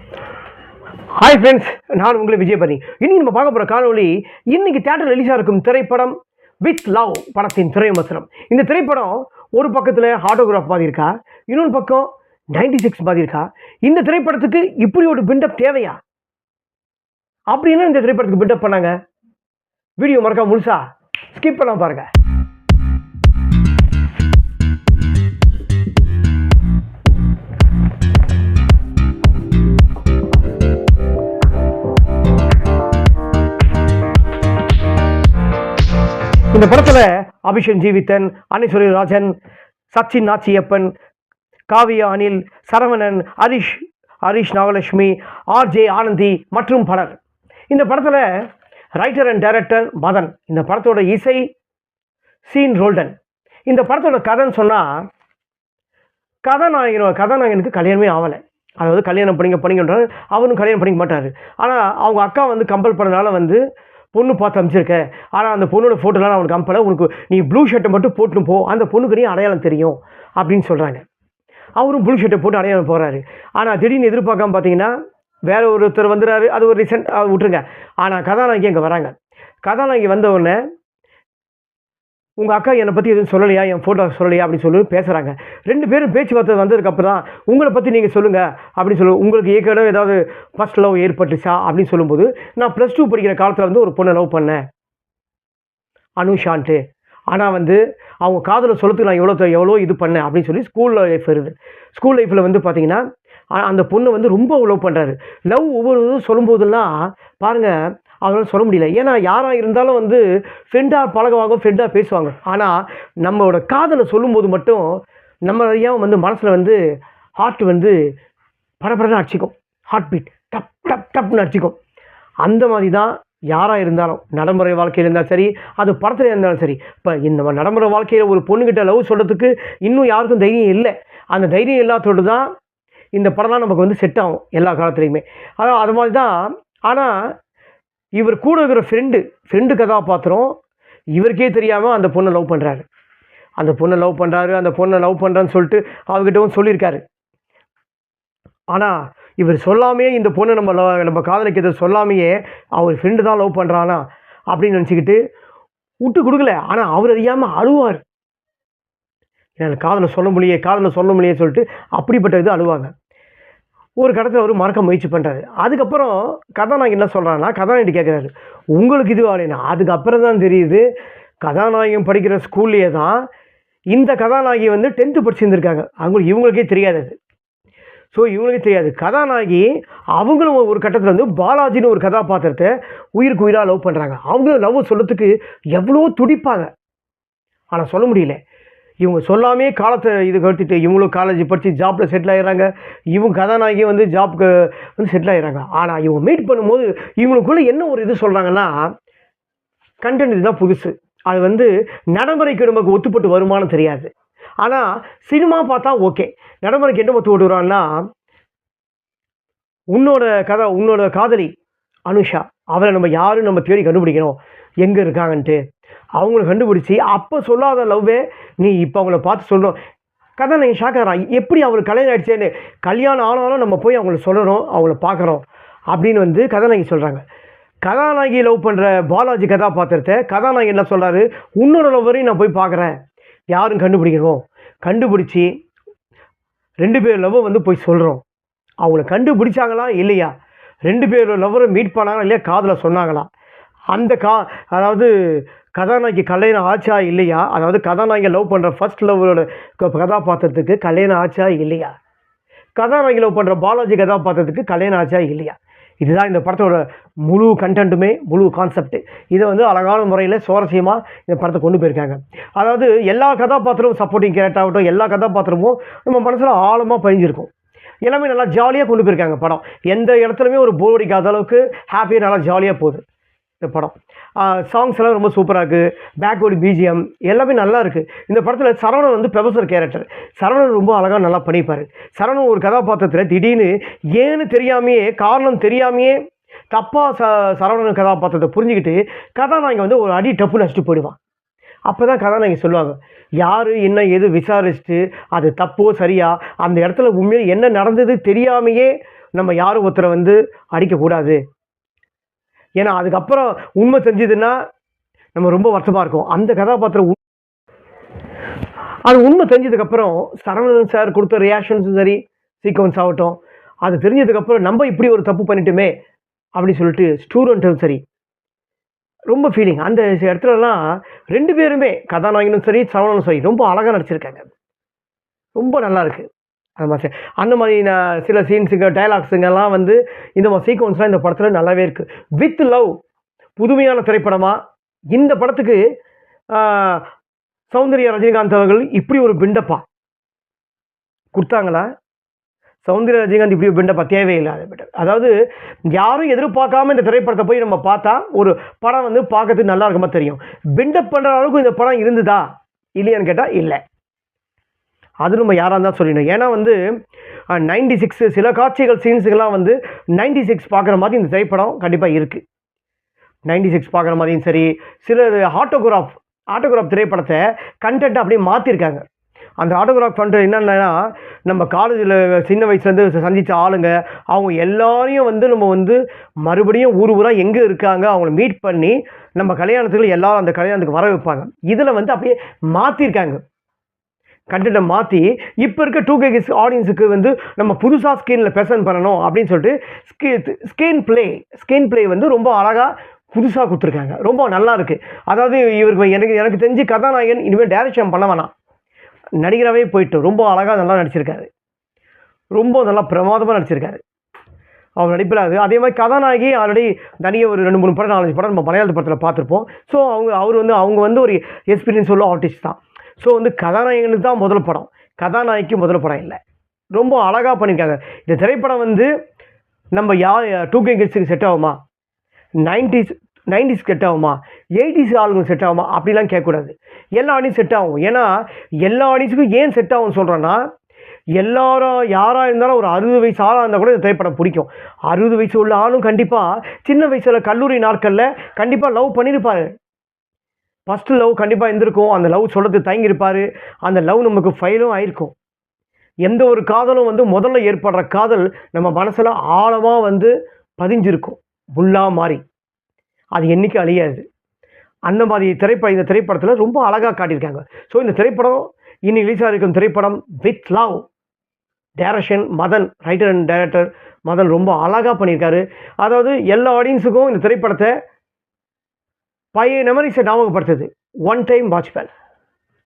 Hi friends, நான் உங்களை விஜயபரணி. இன்னைக்கு நம்ம பார்க்க போகிற காணொளி இன்னைக்கு தியேட்டர் ரிலீஸாக இருக்கும் திரைப்படம் வித் லவ் படத்தின் திரைவிமர்சனம். இந்த திரைப்படம் ஒரு பக்கத்தில் ஆட்டோகிராஃப் மாதிரி இருக்கா, இன்னொரு பக்கம் 96 மாதிரி இருக்கா. இந்த திரைப்படத்துக்கு இப்படி ஒரு பில்டப் தேவையா? அப்படின்னா இந்த திரைப்படத்துக்கு பில்டப் பண்ணாங்க. வீடியோ மறக்காம முழுசா ஸ்கிப் பண்ணாம பாருங்க. இந்த படத்தில் அபிஷன் ஜீவித்தன், அன்னைஸ்வரி ராஜன், சச்சின் நாச்சியப்பன், காவியா அனில், சரவணன், ஹரிஷ் நாகலட்சுமி, ஆர்ஜே ஆனந்தி மற்றும் பலர். இந்த படத்தில் ரைட்டர் அண்ட் டைரக்டர் மதன். இந்த படத்தோட இசை சீன் ரோல்டன். இந்த படத்தோட கதைன்னு சொன்னால், கதாநாயகனுக்கு கல்யாணமே ஆகலை. அதாவது கல்யாணம் பண்ணிங்கன்றாரு, அவரும் கல்யாணம் பண்ணிக்க மாட்டார். ஆனால் அவங்க அக்கா கம்பல் பண்ணனால பொண்ணு பார்த்து அமைச்சிருக்க. ஆனால் அந்த பொண்ணோட ஃபோட்டோலாம் அவனுக்கு கம்பலை, உனக்கு நீ ப்ளூ ஷர்ட்டை மட்டும் போட்டுன்னு போ, அந்த பொண்ணுக்கு நீ அடையாளம் தெரியும் அப்படின்னு சொல்கிறாங்க. அவரும் ப்ளூ ஷர்ட்டை போட்டு அடையாளம் போகிறாரு. ஆனால் திடீர்னு எதிர்பார்க்காம பார்த்தீங்கன்னா வேற ஒருத்தர் வந்துடுறாரு. அது ஒரு ரீசன்ட் விட்டுருங்க. ஆனால் கதாநாயகி அங்கே வராங்க. கதாநாயகி வந்த உடனே, உங்கள் அக்கா என்னை பற்றி எதுவும் சொல்லலையா, என் ஃபோட்டோ சொல்லலையா அப்படின்னு சொல்லி பேசுகிறாங்க. ரெண்டு பேரும் பேச்சுவார்த்தை வந்ததுக்கப்புறம் தான், உங்களை பற்றி நீங்கள் சொல்லுங்கள் அப்படின்னு சொல்லுவோம். உங்களுக்கு ஏற்கனவே ஏதாவது ஃபர்ஸ்ட் லவ் ஏற்பட்டுச்சா அப்படின்னு சொல்லும்போது, நான் +2 படிக்கிற காலத்தில் ஒரு பொண்ணை லவ் பண்ணேன், அனுஷான்ட்டு. ஆனால் அவங்க காதலை சொல்லத்துக்கு நான் எவ்வளோ இது பண்ணேன் அப்படின்னு சொல்லி ஸ்கூல் லைஃப் வருது. ஸ்கூல் லைஃப்பில் பார்த்தீங்கன்னா அந்த பொண்ணை ரொம்ப லவ் பண்ணுறாரு. லவ் ஒவ்வொரு இதுவும் சொல்லும்போதெல்லாம் பாருங்கள், அவங்களால சொல்ல முடியல. ஏன்னா யாராக இருந்தாலும் ஃப்ரெண்டாக பழகுவாங்க, ஃப்ரெண்டாக பேசுவாங்க. ஆனால் நம்மளோட காதலை சொல்லும்போது மட்டும் நம்ம அறியாமல் மனசில் ஹார்ட் படப்படன்னு அடிச்சிக்கும். ஹார்ட் பீட் டப் டப் டப்னு அடிச்சிக்கும். அந்த மாதிரி தான் யாராக இருந்தாலும், நடைமுறை வாழ்க்கையில் இருந்தாலும் சரி, அது படத்தில் இருந்தாலும் சரி. இப்போ இந்த நடைமுறை வாழ்க்கையில் ஒரு பொண்ணுக்கிட்ட லவ் சொல்கிறதுக்கு இன்னும் யாருக்கும் தைரியம் இல்லை. அந்த தைரியம் இல்லாதோடு தான் இந்த படம்லாம் நமக்கு செட் ஆகும் எல்லா காலத்துலேயுமே. அதான் அது மாதிரி தான். ஆனால் இவர் கூட இருக்கிற ஃப்ரெண்டு கதாபாத்திரம் இவருக்கே தெரியாமல் அந்த பொண்ணை லவ் பண்ணுறாரு. அந்த பொண்ணை லவ் பண்ணுறான்னு சொல்லிட்டு அவர்கிட்டவும் சொல்லியிருக்காரு. ஆனால் இவர் சொல்லாமையே இந்த பொண்ணை நம்ம காதலிக்கிறது சொல்லாமையே அவர் ஃப்ரெண்டு தான் லவ் பண்ணுறானா அப்படின்னு நினச்சிக்கிட்டு விட்டு கொடுக்கல. ஆனால் அவர் அறியாமல் அழுவார். எனக்கு காதலை சொல்ல முடியே சொல்லிட்டு அப்படிப்பட்ட இது அழுவாங்க. ஒரு கடத்தில் அவர் மறக்க முயற்சி பண்ணுறாரு. அதுக்கப்புறம் கதாநாயகி என்ன சொல்கிறாங்கன்னா, கதாநாயகி கேட்குறாரு, உங்களுக்கு இது ஆலைனா. அதுக்கப்புறம் தான் தெரியுது, கதாநாயகன் படிக்கிற ஸ்கூல்லையே தான் இந்த கதாநாயகி 10th படிச்சிருந்துருக்காங்க. இவங்களுக்கே தெரியாது. அது ஸோ இவங்களுக்கே தெரியாது. கதாநாயகி அவங்களும் ஒரு கட்டத்தில் பாலாஜின்னு ஒரு கதாபாத்திரத்தை உயிருக்கு உயிராக லவ் பண்ணுறாங்க. அவங்களும் லவ் சொல்கிறதுக்கு எவ்வளோ துடிப்பாங்க. ஆனால் சொல்ல முடியல. இவங்க சொல்லாமே காலத்தை கழித்துட்டு இவங்களும் காலேஜ் படித்து ஜாப்பில் செட்டில் ஆகிடுறாங்க. இவங்க கதாநாயகி ஜாப்புக்கு செட்டில் ஆகிடுறாங்க. ஆனால் இவங்க மீட் பண்ணும்போது இவங்களுக்குள்ளே என்ன ஒரு இது சொல்கிறாங்கன்னா, கண்டென்ட் இதுதான் புதுசு. அது நடைமுறைக்கு நமக்கு ஒத்துப்பட்டு வருமானம் தெரியாது. ஆனால் சினிமா பார்த்தா ஓகே. நடைமுறைக்கு என்ன ஒத்துப்பட்டு வருவாங்கன்னா, உன்னோட காதலி அனுஷா, அவளை நம்ம தேடி கண்டுபிடிக்கணும் எங்கே இருக்காங்கன்ட்டு. அவங்கள கண்டுபிடிச்சி அப்போ சொல்லாத லவ்வே நீ இப்போ அவங்கள பார்த்து சொல்லணும். கதாநாயகி ஷாக்காகிறான். எப்படி அவங்களுக்கு கல்யாணம் ஆகிடுச்சேன்னு. கல்யாணம் ஆனாலும் நம்ம போய் அவங்கள சொல்லணும், அவங்கள பார்க்குறோம் அப்படின்னு கதாநாயகி சொல்கிறாங்க. கதாநாயகி லவ் பண்ணுற பாலாஜி கதாபாத்திரத்தை கதாநாயகி என்ன சொல்கிறாரு, உன்னோட லவ்வரையும் நான் போய் பார்க்குறேன், யாரும் கண்டுபிடிக்கணும். கண்டுபிடிச்சி 2 பேர் லவ்வை போய் சொல்கிறோம். அவங்கள கண்டுபிடிச்சாங்களா இல்லையா, 2 பேர் லவ்வரை மீட் பண்ணாங்களா இல்லையா, காதில் சொன்னாங்களா, அதாவது கதாநாயகி கல்யாணம் ஆச்சா இல்லையா, அதாவது கதாநாயகி லவ் பண்ணுற ஃபர்ஸ்ட் லவ்வோட கதாபாத்திரத்துக்கு கல்யாணம் ஆச்சா இல்லையா, கதாநாயகி லவ் பண்ணுற பாலாஜி கதாபாத்திரத்துக்கு கல்யாணம் ஆச்சா இல்லையா. இதுதான் இந்த படத்தோட முழு கண்டென்ட்டுமே, முழு கான்செப்ட். இதை அழகான முறையில் சுவாரஸ்யமாக இந்த படத்தை கொண்டு போயிருக்காங்க. அதாவது எல்லா கதாபாத்திரமும் சப்போர்ட்டிங் கேரக்டர் ஆகட்டும், எல்லா கதாபாத்திரமும் நம்ம மனசில் ஆழமாக பதிஞ்சிருக்கும். எல்லாமே நல்லா ஜாலியாக கொண்டு போயிருக்காங்க படம். எந்த இடத்துலையுமே ஒரு போர் அடிக்காத அளவுக்கு ஹாப்பியாக நல்லா ஜாலியாக போகுது இந்த படம். சாங்ஸ் எல்லாம் ரொம்ப சூப்பராக இருக்குது. பேக்வேர்டு பிஜிஎம் எல்லாமே நல்லா இருக்குது. இந்த படத்தில் சரவணன் ப்ரொஃபஸர் கேரக்டர். சரவணன் ரொம்ப அழகாக நல்லா பண்ணிப்பார். சரவணன் ஒரு கதாபாத்திரத்தில் திடீர்னு ஏன்னு தெரியாமையே, காரணம் தெரியாமையே தப்பாக சரவணன் கதாபாத்திரத்தை புரிஞ்சுக்கிட்டு கதாநாயகன் ஒரு அடி டப்புன்னு அடிச்சுட்டு போயிடுவான். அப்போ தான் கதாநாயகி சொல்லுவாங்க, யார் என்ன எது விசாரிச்சுட்டு அது தப்போ சரியா, அந்த இடத்துல உண்மையில் என்ன நடந்தது தெரியாமையே நம்ம யாரும் ஒருத்தரை வந்து அடிக்கக்கூடாது. ஏன்னா அதுக்கப்புறம் உண்மை தெரிஞ்சதுன்னா நம்ம ரொம்ப வருத்தமாக இருக்கும். அந்த கதாபாத்திரம் அது உண்மை தெரிஞ்சதுக்கப்புறம் சரவணன் சார் கொடுத்த ரியாக்ஷன்ஸும் சரி, சீக்வன்ஸ் ஆகட்டும், அது தெரிஞ்சதுக்கப்புறம் நம்ம இப்படி ஒரு தப்பு பண்ணிட்டோமே அப்படின்னு சொல்லிட்டு ஸ்டூடெண்ட்டும் சரி, ரொம்ப ஃபீலிங். அந்த இடத்துலலாம் 2 பேருமே கதாநாயகனும் சரி, சரவணனும் சரி ரொம்ப அழகாக நடிச்சிருக்காங்க. ரொம்ப நல்லா இருக்கு. அந்த மாதிரி அந்த மாதிரி நான் சில சீன்ஸுங்க, டயலாக்ஸுங்கெல்லாம் வந்து இந்த மாதிரி சீக்வன்ஸ்லாம் இந்த படத்தில் நல்லாவே இருக்கு. வித் லவ் புதுமையான திரைப்படமா இந்த படத்துக்கு சௌந்தர்யா ரஜினிகாந்த் அவர்கள் இப்படி ஒரு பிண்டப்பா கொடுத்தாங்களா? சௌந்தர்யா ரஜினிகாந்த் இப்படி ஒரு பிண்டப்பா தேவையில்லை. அதாவது யாரும் எதிர்பார்க்காம இந்த திரைப்படத்தை போய் நம்ம பார்த்தா ஒரு படம் வந்து பார்க்கறதுக்கு நல்லா இருக்குமா தெரியும். பில்டப் பண்ணுற அளவுக்கு இந்த படம் இருந்ததா இல்லையான்னு கேட்டால் இல்லை. அது நம்ம யாராக இருந்தால் சொல்லிடணும். ஏன்னா வந்து 96 சில காட்சிகள் சீன்ஸுக்கெல்லாம் வந்து 96 பார்க்குற மாதிரி இந்த திரைப்படம் கண்டிப்பாக இருக்குது. 96 பார்க்குற மாதிரியும் சரி, சில ஆட்டோகிராஃப் திரைப்படத்தை கண்டென்ட்டை அப்படியே மாற்றிருக்காங்க. அந்த ஆட்டோகிராஃப் பண்ணுறது என்னென்னா, நம்ம காலேஜில் சின்ன வயசுலேருந்து சந்தித்த ஆளுங்க அவங்க எல்லாரையும் வந்து நம்ம வந்து மறுபடியும் ஊராக எங்கே இருக்காங்க அவங்கள மீட் பண்ணி நம்ம கல்யாணத்துக்கு எல்லாரும் அந்த கல்யாணத்துக்கு வர வைப்பாங்க. இதில் வந்து அப்படியே மாற்றிருக்காங்க. கண்டென்ட்டை மாற்றி இப்போ இருக்க 2K கிட்ஸ் ஆடியன்ஸுக்கு வந்து நம்ம புதுசாக ஸ்க்ரீனில் ப்ரெசென்ட் பண்ணணும் அப்படின்னு சொல்லிட்டு ஸ்க்ரீன் ப்ளே வந்து ரொம்ப அழகாக புதுசாக கொடுத்துருக்காங்க. ரொம்ப நல்லா இருக்குது. அதாவது இவருக்கு எனக்கு தெரிஞ்சு கதாநாயகன் இனிமேல் டைரக்ஷன் பண்ண வேணாம், நடிகராகவே போயிட்டு ரொம்ப அழகாக நல்லா நடிச்சிருக்காரு. ரொம்ப நல்லா பிரமாதமாக நடிச்சிருக்காரு அவர் நடிப்பில். அதே மாதிரி கதாநாயகி ஆல்ரெடி தனியாக ஒரு 2-3 படம் 4-5 படம் நம்ம மலையாள படத்தில் பார்த்துருப்போம். ஸோ அவங்க வந்து ஒரு எக்ஸ்பீரியன்ஸ் உள்ள ஆர்டிஸ்ட் தான். ஸோ வந்து கதாநாயகனுக்கு தான் முதல் படம், கதாநாயகிக்கு முதல் படம் இல்லை. ரொம்ப அழகாக பண்ணியிருக்காங்க. இந்த திரைப்படம் வந்து நம்ம 2K கிட்ஸுக்கு செட் ஆகுமா, 90s செட் ஆகுமா, 80s ஆளுங்களுக்கு செட் ஆகுமா அப்படிலாம் கேட்கக்கூடாது. எல்லா ஆடியும் செட் ஆகும். ஏன்னா எல்லா ஆடியன்ஸுக்கும் ஏன் செட் ஆகும்னு சொல்கிறேன்னா, எல்லாரும் யாராக இருந்தாலும் ஒரு 60 வயசு ஆளாக இருந்தால் கூட இந்த திரைப்படம் பிடிக்கும். 60 வயசு உள்ள ஆளும் கண்டிப்பாக சின்ன வயசில் கல்லூரி நாட்களில் கண்டிப்பாக லவ் பண்ணியிருப்பார். ஃபஸ்ட்டு லவ் கண்டிப்பாக இருந்திருக்கும். அந்த லவ் சொல்கிறதுக்கு தயங்கியிருப்பார். அந்த லவ் நமக்கு ஃபைலும் ஆயிருக்கும். எந்த ஒரு காதலும் வந்து முதல்ல ஏற்படுற காதல் நம்ம மனசில் ஆழமாக வந்து பதிஞ்சிருக்கும், புல்லாக மாறி. அது என்றைக்கும் அழியாது. அந்த மாதிரி இந்த திரைப்படத்தில் ரொம்ப அழகாக காட்டியிருக்காங்க. ஸோ இந்த திரைப்படம் இன்னி ரிலீஸாக இருக்கும் திரைப்படம் with love. Direction Madan, writer and director Madan ரொம்ப அழகாக பண்ணியிருக்காரு. அதாவது எல்லா ஆடியன்ஸுக்கும் இந்த திரைப்படத்தை பழைய மெமரிஸை ஞாபகப்படுத்துது. ஒன் டைம் வாட்ச் வெல்.